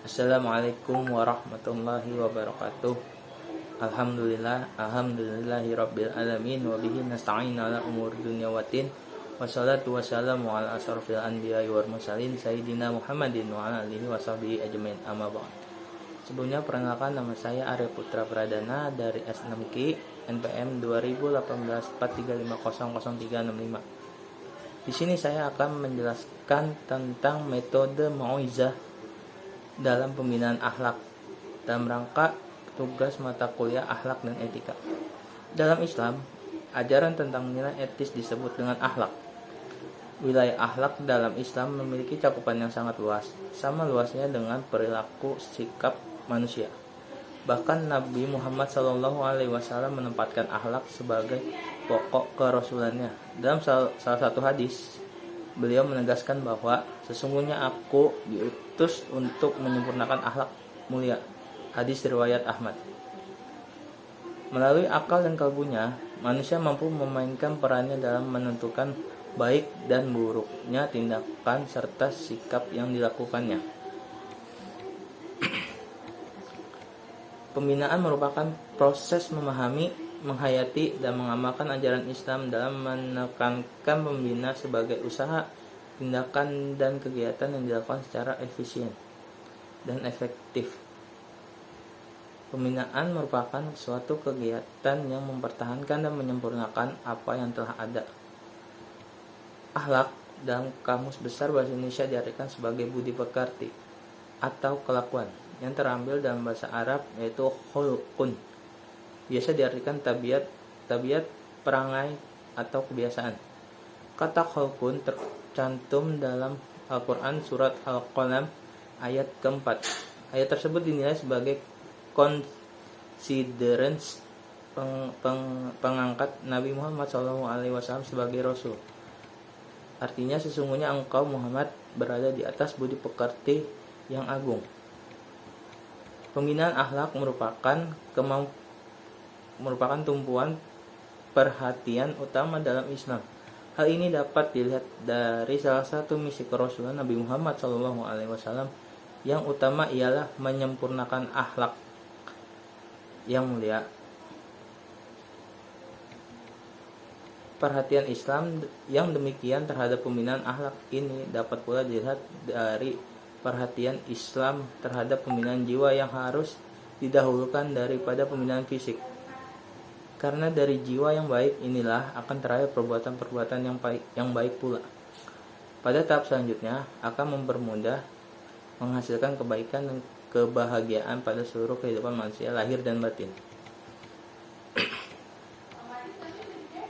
Assalamualaikum warahmatullahi wabarakatuh. Alhamdulillahirabbil alamin wa bihi nasta'in ala umuri dunya waddin. Wassalatu wassalamu ala asrofil anbiya'i wal mursalin sayyidina Muhammadin wa ala alihi wasahbihi ajmain. Amma ba'd. Sebelumnya perkenalkan, nama saya Arya Putra Pradana dari S6Q NPM 201843500365. Di sini saya akan menjelaskan tentang metode mau'izah dalam pembinaan akhlak dalam rangka tugas mata kuliah akhlak dan etika. Dalam Islam, ajaran tentang nilai etis disebut dengan akhlak. Wilayah akhlak dalam Islam memiliki cakupan yang sangat luas, sama luasnya dengan perilaku sikap manusia. Bahkan Nabi Muhammad SAW menempatkan akhlak sebagai pokok kerasulannya. Dalam salah satu hadis, beliau menegaskan bahwa sesungguhnya aku diutus untuk menyempurnakan akhlak mulia. Hadis riwayat Ahmad. Melalui akal dan kalbunya, manusia mampu memainkan perannya dalam menentukan baik dan buruknya tindakan serta sikap yang dilakukannya. Pembinaan merupakan proses memahami, menghayati, dan mengamalkan ajaran Islam dalam menekankan pembina sebagai usaha, tindakan, dan kegiatan yang dilakukan secara efisien dan efektif. Pembinaan merupakan suatu kegiatan yang mempertahankan dan menyempurnakan apa yang telah ada. Akhlak dalam Kamus Besar Bahasa Indonesia diartikan sebagai budi pekerti atau kelakuan yang terambil dalam bahasa Arab, yaitu khulqun. Biasa diartikan tabiat, perangai, atau kebiasaan. Kata khulqun tercantum dalam Al-Quran surat Al-Qalam ayat keempat. Ayat tersebut dinilai sebagai considerance pengangkat Nabi Muhammad SAW sebagai Rasul. Artinya, sesungguhnya engkau Muhammad berada di atas budi pekerti yang agung. Pembinaan akhlak merupakan tumpuan perhatian utama dalam Islam. Hal ini dapat dilihat dari salah satu misi kerasulan Nabi Muhammad SAW yang utama ialah menyempurnakan akhlak yang mulia. Perhatian Islam yang demikian terhadap pembinaan akhlak ini dapat pula dilihat dari perhatian Islam terhadap pembinaan jiwa yang harus didahulukan daripada pembinaan fisik. Karena dari jiwa yang baik inilah akan terahir perbuatan-perbuatan yang baik pula. Pada tahap selanjutnya akan mempermudah menghasilkan kebaikan dan kebahagiaan pada seluruh kehidupan manusia lahir dan batin.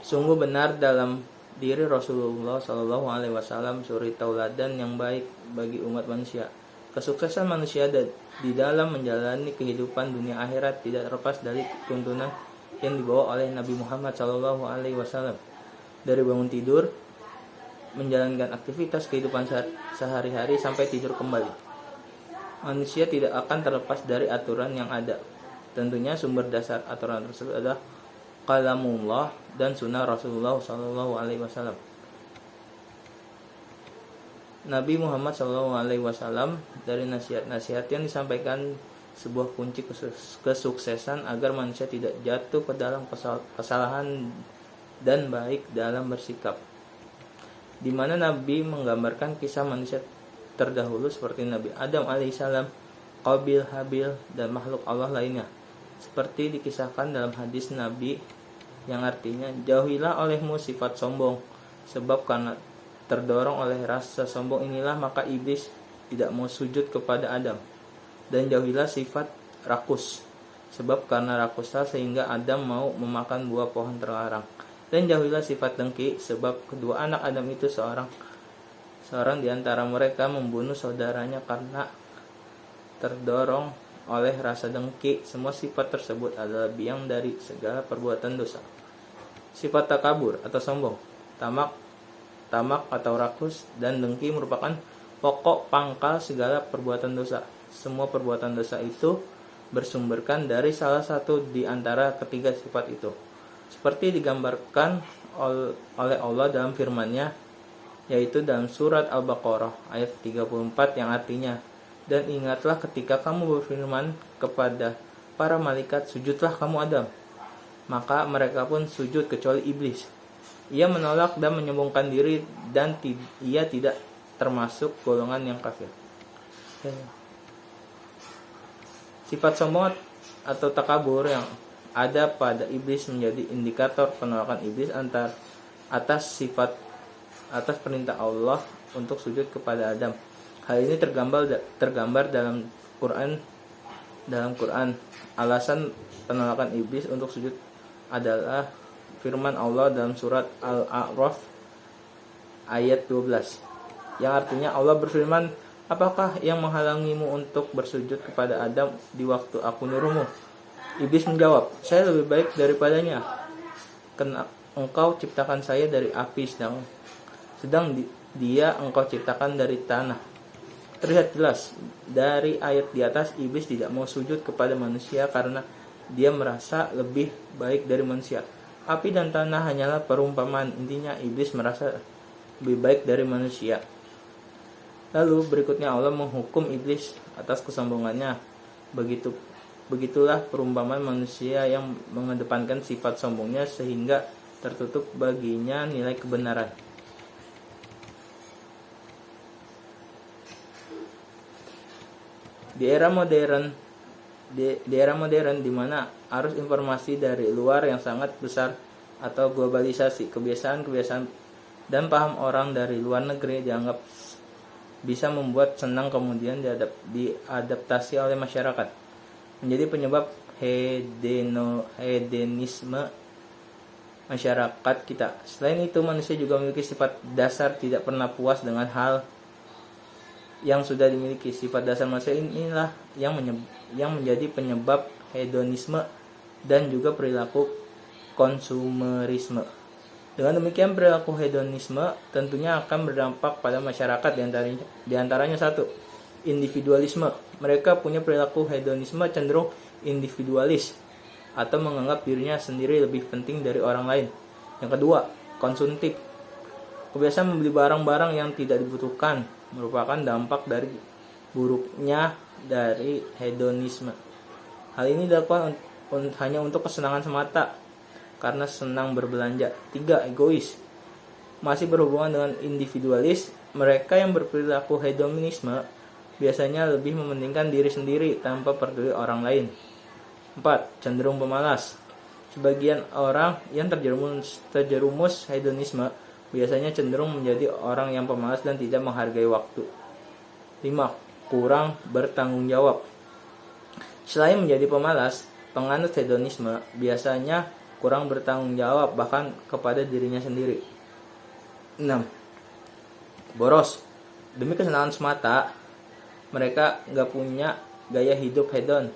Sungguh benar dalam diri Rasulullah SAW suri tauladan yang baik bagi umat manusia. Kesuksesan manusia di dalam menjalani kehidupan dunia akhirat tidak terlepas dari tuntunan yang dibawa oleh Nabi Muhammad SAW. Dari bangun tidur, menjalankan aktivitas kehidupan sehari-hari sampai tidur kembali, manusia tidak akan terlepas dari aturan yang ada. Tentunya sumber dasar aturan tersebut adalah kalamullah dan sunnah Rasulullah SAW. Nabi Muhammad SAW dari nasihat-nasihat yang disampaikan sebuah kunci kesuksesan agar manusia tidak jatuh ke dalam kesalahan dan baik dalam bersikap, di mana Nabi menggambarkan kisah manusia terdahulu seperti Nabi Adam alaihissalam, Qabil, Habil, dan makhluk Allah lainnya, seperti dikisahkan dalam hadis Nabi yang artinya, jauhilah olehmu sifat sombong, sebab karena terdorong oleh rasa sombong inilah maka iblis tidak mau sujud kepada Adam. Dan jauhilah sifat rakus, sebab karena rakuslah sehingga Adam mau memakan buah pohon terlarang. Dan jauhilah sifat dengki, sebab kedua anak Adam itu seorang di antara mereka membunuh saudaranya karena terdorong oleh rasa dengki. Semua sifat tersebut adalah biang dari segala perbuatan dosa. Sifat takabur atau sombong, tamak atau rakus, dan dengki merupakan pokok pangkal segala perbuatan dosa. Semua perbuatan dosa itu bersumberkan dari salah satu di antara ketiga sifat itu, seperti digambarkan oleh Allah dalam firman-Nya, yaitu dalam surat Al-Baqarah ayat 34 yang artinya, Dan ingatlah ketika kamu berfirman kepada para malaikat, sujudlah kamu Adam. Maka mereka pun sujud kecuali iblis. Ia menolak dan menyombongkan diri, dan ia tidak termasuk golongan yang kafir. Sifat sombong atau takabur yang ada pada iblis menjadi indikator penolakan iblis atas perintah Allah untuk sujud kepada Adam. Hal ini tergambar dalam Quran. Alasan penolakan iblis untuk sujud adalah firman Allah dalam surat Al-A'raf ayat 12, yang artinya Allah berfirman, apakah yang menghalangimu untuk bersujud kepada Adam di waktu aku nyuruhmu? Iblis menjawab, saya lebih baik daripadanya. Engkau ciptakan saya dari api, sedang dia engkau ciptakan dari tanah. Terlihat jelas dari ayat di atas, iblis tidak mau sujud kepada manusia karena dia merasa lebih baik dari manusia. Api dan tanah hanyalah perumpamaan, intinya iblis merasa lebih baik dari manusia. Lalu berikutnya Allah menghukum iblis atas kesombongannya. Begitulah perumpamaan manusia yang mengedepankan sifat sombongnya sehingga tertutup baginya nilai kebenaran. Di era modern di mana arus informasi dari luar yang sangat besar atau globalisasi, kebiasaan-kebiasaan dan paham orang dari luar negeri dianggap bisa membuat senang kemudian diadaptasi oleh masyarakat, menjadi penyebab hedonisme masyarakat kita. Selain itu, manusia juga memiliki sifat dasar tidak pernah puas dengan hal yang sudah dimiliki. Sifat dasar manusia inilah yang menjadi penyebab hedonisme dan juga perilaku konsumerisme. Dengan demikian, perilaku hedonisme tentunya akan berdampak pada masyarakat, diantaranya satu, individualisme. Mereka punya perilaku hedonisme cenderung individualis atau menganggap dirinya sendiri lebih penting dari orang lain. Yang kedua, konsumtif. Kebiasaan membeli barang-barang yang tidak dibutuhkan merupakan dampak dari buruknya dari hedonisme. Hal ini dilakukan hanya untuk kesenangan semata, karena senang berbelanja. 3. Egois. Masih berhubungan dengan individualis, mereka yang berperilaku hedonisme biasanya lebih mementingkan diri sendiri tanpa peduli orang lain. 4. Cenderung pemalas. Sebagian orang yang terjerumus hedonisme biasanya cenderung menjadi orang yang pemalas dan tidak menghargai waktu. 5. Kurang bertanggung jawab. Selain menjadi pemalas, penganut hedonisme biasanya kurang bertanggung jawab bahkan kepada dirinya sendiri. 6. Boros. Demi kesenangan semata, mereka gak punya gaya hidup hedon.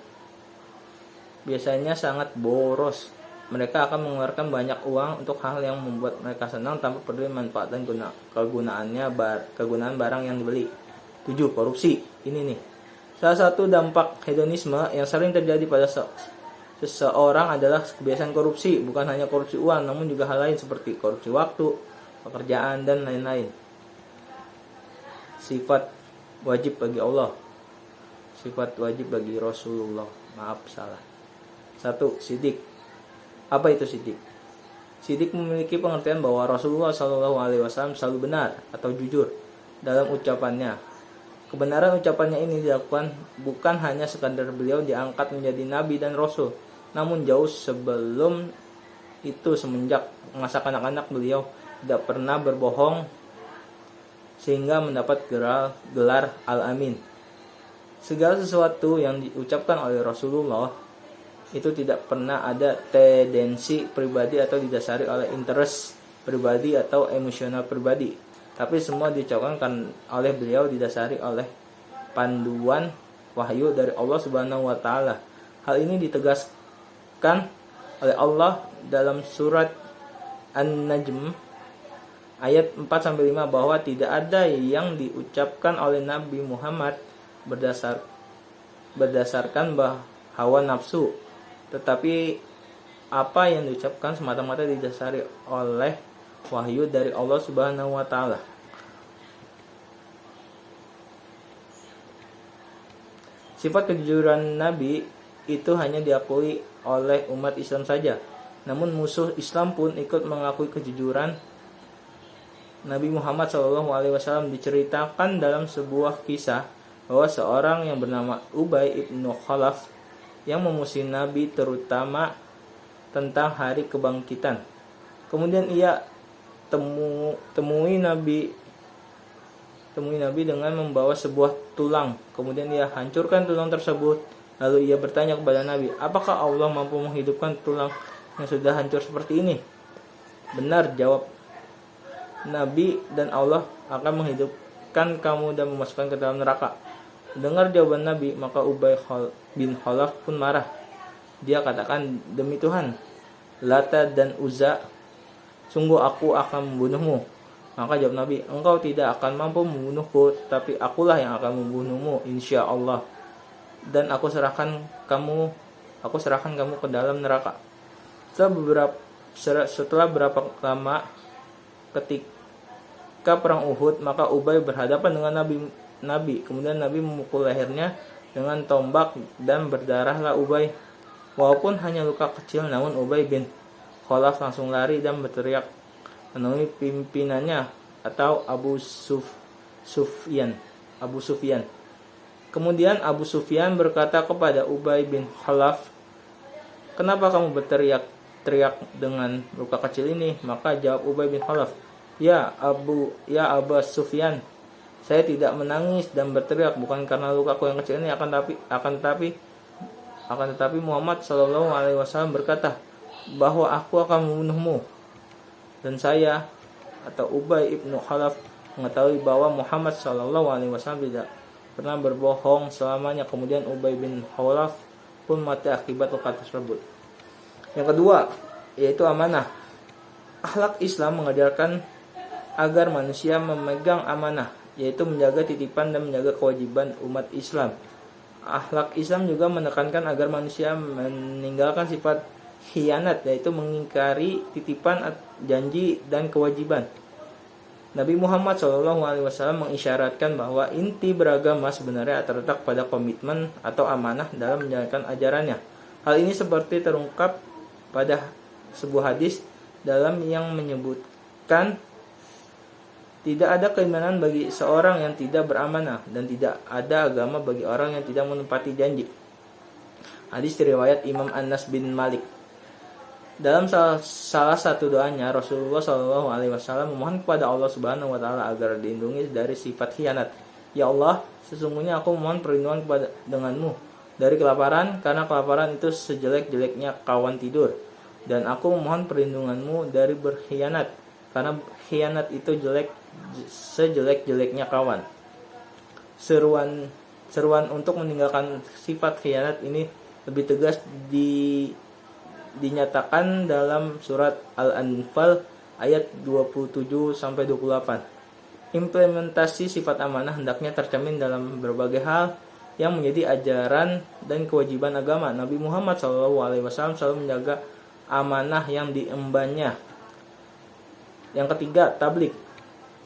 Biasanya sangat boros. Mereka akan mengeluarkan banyak uang untuk hal yang membuat mereka senang tanpa peduli manfaat dan kegunaan barang yang dibeli. 7. Korupsi. Ini nih. Salah satu dampak hedonisme yang sering terjadi pada seseorang adalah kebiasaan korupsi. Bukan hanya korupsi uang, namun juga hal lain seperti korupsi waktu, pekerjaan, dan lain-lain. Sifat wajib bagi Allah. Sifat wajib bagi Rasulullah. Maaf, salah. 1. Sidik. Apa itu sidik? Sidik memiliki pengertian bahwa Rasulullah SAW selalu benar atau jujur dalam ucapannya. Kebenaran ucapannya ini dilakukan bukan hanya sekadar beliau diangkat menjadi nabi dan rasul, namun jauh sebelum itu, semenjak masa kanak-kanak beliau tidak pernah berbohong sehingga mendapat gelar Al-Amin. Segala sesuatu yang diucapkan oleh Rasulullah itu tidak pernah ada tendensi pribadi atau didasari oleh interest pribadi atau emosional pribadi, tapi semua diucapkan oleh beliau didasari oleh panduan wahyu dari Allah Subhanahu wa taala. Hal ini ditegaskan oleh Allah dalam surat An-Najm ayat 4-5 bahwa tidak ada yang diucapkan oleh Nabi Muhammad berdasarkan hawa nafsu, tetapi apa yang diucapkan semata-mata didasari oleh wahyu dari Allah Subhanahu wa taala. Sifat kejujuran Nabi itu hanya diakui oleh umat Islam saja. Namun musuh Islam pun ikut mengakui kejujuran Nabi Muhammad SAW. Diceritakan dalam sebuah kisah bahwa seorang yang bernama Ubay ibnu Khalaf yang memusuhi Nabi terutama tentang hari kebangkitan. Kemudian ia temui Nabi dengan membawa sebuah tulang. Kemudian ia hancurkan tulang tersebut. Lalu ia bertanya kepada Nabi, apakah Allah mampu menghidupkan tulang yang sudah hancur seperti ini? Benar, jawab Nabi, dan Allah akan menghidupkan kamu dan memasukkan ke dalam neraka. Dengar jawaban Nabi, maka Ubay bin Khalaf pun marah. Dia katakan, demi Tuhan, Lata dan Uzza, sungguh aku akan membunuhmu. Maka jawab Nabi, engkau tidak akan mampu membunuhku, tapi akulah yang akan membunuhmu, insya Allah. Dan aku serahkan kamu ke dalam neraka. Setelah berapa lama, ketika perang Uhud, maka Ubay berhadapan dengan Nabi. Kemudian Nabi memukul lehernya dengan tombak dan berdarahlah Ubay. Walaupun hanya luka kecil, namun Ubay bin Khalaf langsung lari dan berteriak menemui pimpinannya atau Abu Sufyan. Kemudian Abu Sufyan berkata kepada Ubay bin Khalaf, kenapa kamu berteriak dengan luka kecil ini? Maka jawab Ubay bin Khalaf, Ya Abu Sufyan, saya tidak menangis dan berteriak bukan karena lukaku yang kecil ini, akan tetapi Muhammad SAW berkata bahwa aku akan membunuhmu. Dan saya atau Ubay ibnu Khalaf mengetahui bahwa Muhammad SAW tidak pernah berbohong selamanya. Kemudian Ubay bin Khalaf pun mati akibat luka tersebut. Yang kedua, yaitu amanah. Akhlak Islam mengajarkan agar manusia memegang amanah, yaitu menjaga titipan dan menjaga kewajiban umat Islam. Akhlak Islam juga menekankan agar manusia meninggalkan sifat khianat, yaitu mengingkari titipan, janji, dan kewajiban. Nabi Muhammad SAW mengisyaratkan bahwa inti beragama sebenarnya terletak pada komitmen atau amanah dalam menjalankan ajarannya. Hal ini seperti terungkap pada sebuah hadis dalam yang menyebutkan tidak ada keimanan bagi seorang yang tidak beramanah, dan tidak ada agama bagi orang yang tidak menepati janji. Hadis riwayat Imam Anas bin Malik. Dalam salah satu doanya, Rasulullah SAW memohon kepada Allah Subhanahu Wa Taala agar dilindungi dari sifat khianat. Ya Allah, sesungguhnya aku memohon perlindungan denganmu dari kelaparan, karena kelaparan itu sejelek-jeleknya kawan tidur. Dan aku memohon perlindunganmu dari berkhianat, karena khianat itu sejelek-jeleknya kawan. Seruan untuk meninggalkan sifat khianat ini lebih tegas dinyatakan dalam surat Al-Anfal ayat 27-28. Implementasi sifat amanah hendaknya tercermin dalam berbagai hal yang menjadi ajaran dan kewajiban agama. Nabi Muhammad SAW selalu menjaga amanah yang diembannya. Yang ketiga, tablik.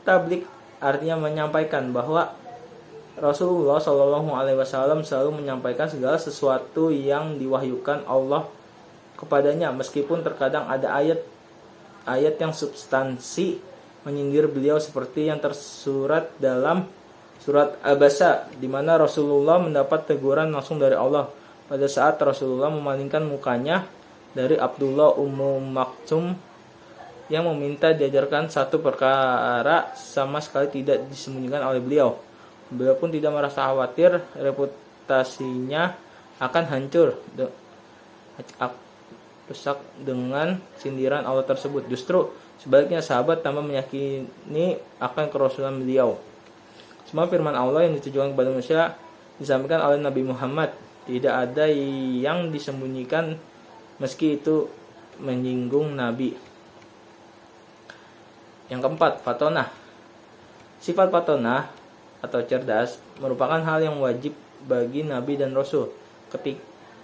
Tablik artinya menyampaikan bahwa Rasulullah SAW selalu menyampaikan segala sesuatu yang diwahyukan Allah kepadanya, meskipun terkadang ada ayat yang substansi menyindir beliau, seperti yang tersurat dalam surat Abasa, di mana Rasulullah mendapat teguran langsung dari Allah pada saat Rasulullah memalingkan mukanya dari Abdullah Ummu Maktum yang meminta diajarkan satu perkara sama sekali tidak disembunyikan oleh beliau. Beliau pun tidak merasa khawatir reputasinya akan hancur rusak dengan sindiran Allah tersebut. Justru sebaliknya, sahabat tambah meyakini akan kerasulan beliau. Semua firman Allah yang ditujukan kepada manusia disampaikan oleh Nabi Muhammad. Tidak ada yang disembunyikan meski itu menyinggung Nabi. Yang keempat, fatonah. Sifat fatonah atau cerdas merupakan hal yang wajib bagi Nabi dan Rasul.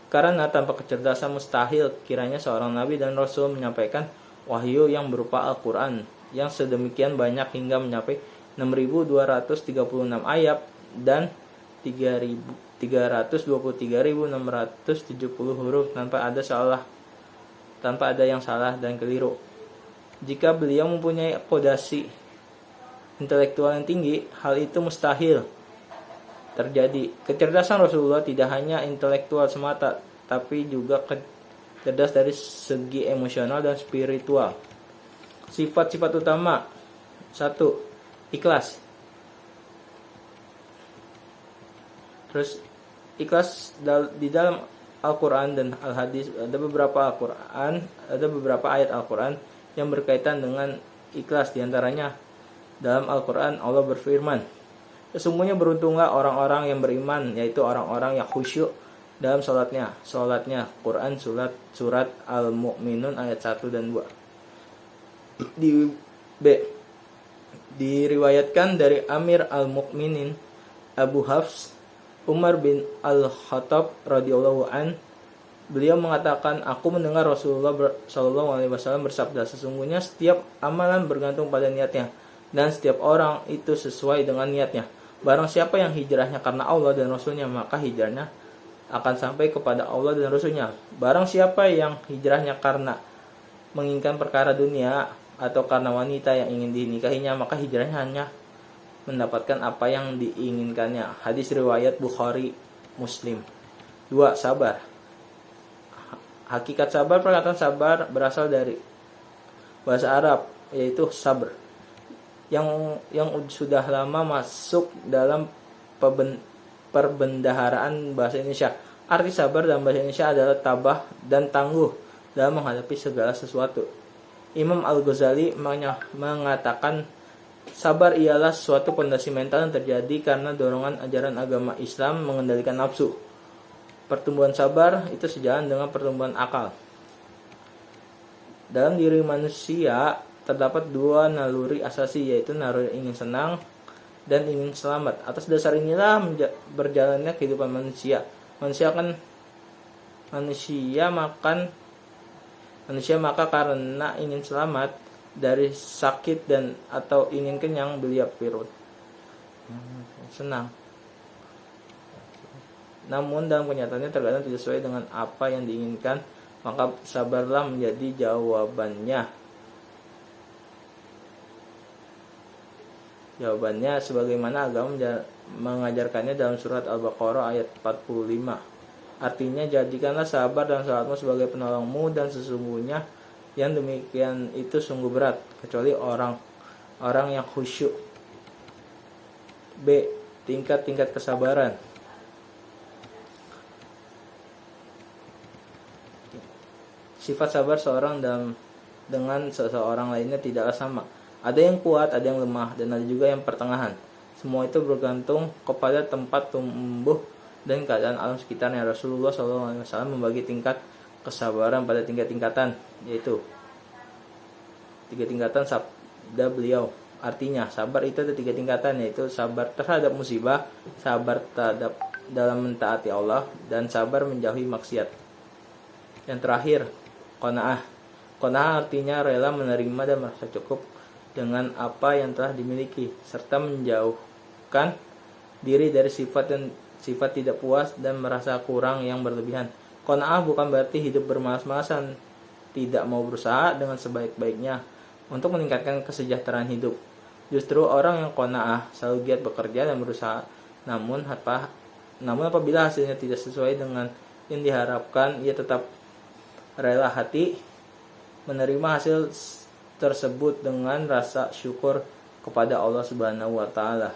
Karena tanpa kecerdasan mustahil kiranya seorang Nabi dan Rasul menyampaikan wahyu yang berupa Al-Quran yang sedemikian banyak hingga mencapai 6.236 ayat dan 323.670 huruf tanpa ada yang salah dan keliru. Jika beliau mempunyai akomodasi intelektual yang tinggi, hal itu mustahil terjadi. Kecerdasan Rasulullah tidak hanya intelektual semata, tapi juga cerdas dari segi emosional dan spiritual. Sifat-sifat utama. 1. Ikhlas. Terus ikhlas di dalam Al-Quran dan Al-Hadis, ada beberapa ayat Al-Quran yang berkaitan dengan ikhlas. Di antaranya dalam Al-Quran Allah berfirman, sesungguhnya beruntunglah orang-orang yang beriman, yaitu orang-orang yang khusyuk dalam sholatnya. Quran surat Al-Mu'minun ayat 1 dan 2. Diriwayatkan dari Amir Al-Mu'minin Abu Hafs Umar bin Al-Khattab radhiyallahu an, beliau mengatakan, aku mendengar Rasulullah SAW bersabda, sesungguhnya setiap amalan bergantung pada niatnya, dan setiap orang itu sesuai dengan niatnya. Barang siapa yang hijrahnya karena Allah dan Rasulnya, maka hijrahnya akan sampai kepada Allah dan Rasulnya. Barang siapa yang hijrahnya karena menginginkan perkara dunia atau karena wanita yang ingin dinikahinya, maka hijrahnya hanya mendapatkan apa yang diinginkannya. Hadis riwayat Bukhari, Muslim. 2. Sabar. Hakikat sabar, perkataan sabar berasal dari bahasa Arab, yaitu sabr, yang sudah lama masuk dalam perbendaharaan bahasa Indonesia. Arti sabar dalam bahasa Indonesia adalah tabah dan tangguh dalam menghadapi segala sesuatu. Imam Al-Ghazali mengatakan, sabar ialah suatu fondasi mental yang terjadi karena dorongan ajaran agama Islam mengendalikan nafsu. Pertumbuhan sabar itu sejalan dengan pertumbuhan akal. Dalam diri manusia terdapat dua naluri asasi, yaitu naluri ingin senang dan ingin selamat. Atas dasar inilah berjalannya kehidupan manusia. Manusia maka karena ingin selamat dari sakit dan atau ingin kenyang, beliau pirut senang. Namun dalam kenyataannya terkadang tidak sesuai dengan apa yang diinginkan, maka sabarlah menjadi jawabannya. Jawabannya sebagaimana agama mengajarkannya dalam surat Al-Baqarah ayat 45. Artinya, jadikanlah sabar dan salatmu sebagai penolongmu, dan sesungguhnya yang demikian itu sungguh berat, kecuali orang yang khusyuk. B. Tingkat-tingkat kesabaran. Sifat sabar seorang dengan seseorang lainnya tidaklah sama. Ada yang kuat, ada yang lemah, dan ada juga yang pertengahan. Semua itu bergantung kepada tempat tumbuh dan keadaan alam sekitarnya. Rasulullah SAW membagi tingkat kesabaran pada tingkat-tingkatan, yaitu 3 tingkatan sabda beliau. Artinya, sabar itu ada 3 tingkatan, yaitu sabar terhadap musibah, sabar terhadap dalam mentaati Allah, dan sabar menjauhi maksiat. Yang terakhir, qanaah. Qanaah artinya rela menerima dan merasa cukup dengan apa yang telah dimiliki, serta menjauhkan diri dari sifat tidak puas dan merasa kurang yang berlebihan. Qanaah bukan berarti hidup bermalas-malasan, tidak mau berusaha dengan sebaik-baiknya untuk meningkatkan kesejahteraan hidup. Justru orang yang qanaah selalu giat bekerja dan berusaha, namun apabila hasilnya tidak sesuai dengan yang diharapkan, ia tetap rela hati menerima hasil tersebut dengan rasa syukur kepada Allah Subhanahu wa taala.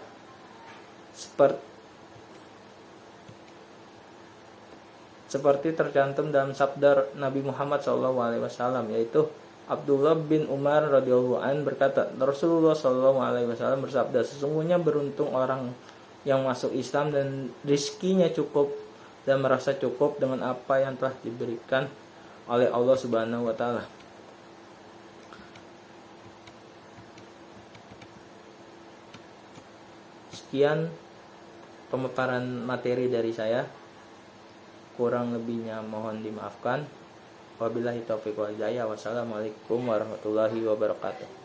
Seperti tercantum dalam sabda Nabi Muhammad SAW, yaitu Abdullah bin Umar radhiyallahu an berkata, Rasulullah SAW bersabda, sesungguhnya beruntung orang yang masuk Islam dan rizkinya cukup dan merasa cukup dengan apa yang telah diberikan oleh Allah Subhanahu wa taala. Sekian pemaparan materi dari saya. Kurang lebihnya mohon dimaafkan. Wabillahi taufiq wal hidayah. Wassalamualaikum warahmatullahi wabarakatuh.